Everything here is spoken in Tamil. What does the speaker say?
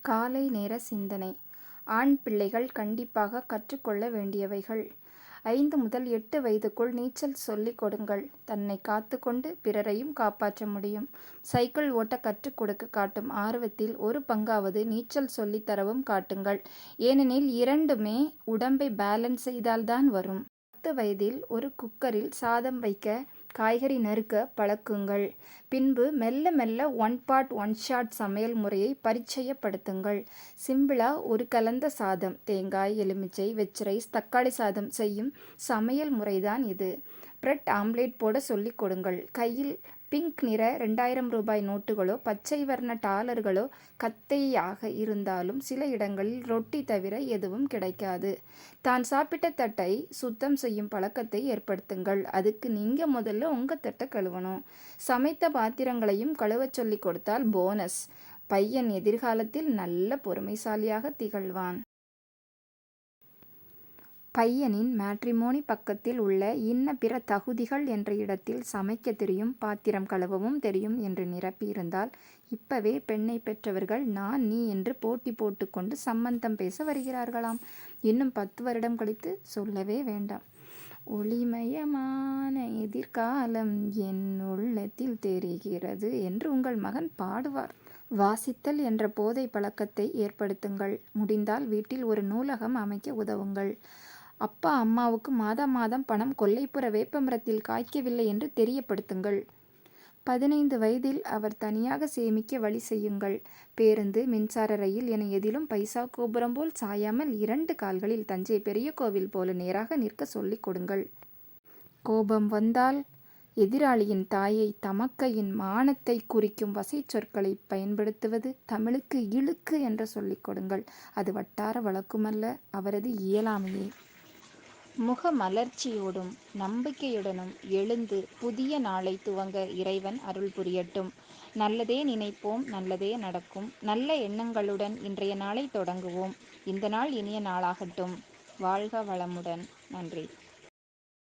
காலை நேர சிந்தனை. ஆண் பிள்ளைகள் கண்டிப்பாக கற்றுக்கொள்ள வேண்டியவைகள். 5 முதல் 8 வயதுக்குள் நீச்சல் சொல்லிக் கொடுங்கள். தன்னை காத்துக்கொண்டு பிறரையும் காப்பாற்ற முடியும். சைக்கிள் ஓட்ட கற்றுக் கொடுக்க காட்டும் ஆர்வத்தில் ஒரு பங்காவது நீச்சல் சொல்லித் தரவும் காட்டுங்கள். ஏனெனில் இரண்டுமே உடம்பை பேலன்ஸ் செய்தால்தான் வரும். 10 வயதில் ஒரு குக்கரில் சாதம் வைக்க, காய்கறி நறுக்க பழக்குங்கள். பின்பு மெல்ல மெல்ல ஒன் பாட் ஒன் ஷாட் சமையல் முறையை பரிச்சயப்படுத்துங்கள். சிம்பிளா ஒரு கலந்த சாதம், தேங்காய், எலுமிச்சை, வெஜ் ரைஸ், தக்காளி சாதம் செய்யும் சமையல் முறைதான் இது. பிரெட் ஆம்லேட் போட சொல்லிக் கொடுங்கள். கையில் பிங்க் நிற 2000 ரூபாய் நோட்டுகளோ பச்சை வர்ண டாலர்களோ கத்தையாக இருந்தாலும் சில இடங்களில் ரொட்டி தவிர எதுவும் கிடைக்காது. தான் சாப்பிட்ட தட்டை சுத்தம் செய்யும் பழக்கத்தை ஏற்படுத்துங்கள். அதுக்கு நீங்க முதல்ல உங்க தட்டை கழுவணும். சமைத்த பாத்திரங்களையும் கழுவச் சொல்லிக் கொடுத்தால் போனஸ். பையன் எதிர்காலத்தில் நல்ல பொறுமைசாலியாக திகழ்வான். பையனின் மேட்ரிமோனி பக்கத்தில் உள்ள இன்ன பிற தகுதிகள் என்ற இடத்தில் சமைக்க தெரியும், பாத்திரம் கழுவவும் தெரியும் என்று நிரப்பியிருந்தால் இப்பவே பெண்ணை பெற்றவர்கள் நான் நீ என்று போட்டி போட்டுக்கொண்டு சம்மந்தம் பேச வருகிறார்களாம். இன்னும் 10 வருடம் கழித்து சொல்லவே வேண்டாம். ஒளிமயமான எதிர்காலம் என் உள்ளத்தில் தெரிகிறது என்று உங்கள் மகன் பாடுவார். வாசித்தல் என்ற போதை பழக்கத்தை ஏற்படுத்துங்கள். முடிந்தால் வீட்டில் ஒரு நூலகம் அமைக்க உதவுங்கள். அப்பா அம்மாவுக்கு மாதம் பணம் கொல்லைப்புற வேப்பமரத்தில் காய்க்கவில்லை என்று தெரியப்படுத்துங்கள். 15 வயதில் அவர் தனியாக சேமிக்க வழி செய்யுங்கள். பேருந்து, மின்சார ரயில் என எதிலும் பைசா கோபுரம் போல் சாயாமல் 2 கால்களில் தஞ்சை பெரிய கோவில் போல நேராக நிற்க சொல்லிக் கொடுங்கள். கோபம் வந்தால் எதிராளியின் தாயை, தமக்கையின் மானத்தை குறிக்கும் வசை சொற்களை பயன்படுத்துவது தமிழுக்கு இழுக்கு என்று சொல்லிக் கொடுங்கள். அது வட்டார வழக்குமல்ல, அவரது இயலாமையே. முகமலர்ச்சியோடும் நம்பிக்கையுடனும் எழுந்து புதிய நாளை துவங்க இறைவன் அருள் புரியட்டும். நல்லதே நினைப்போம், நல்லதே நடக்கும். நல்ல எண்ணங்களுடன் இன்றைய நாளை தொடங்குவோம். இந்த நாள் இனிய நாளாகட்டும். வாழ்க வளமுடன். நன்றி.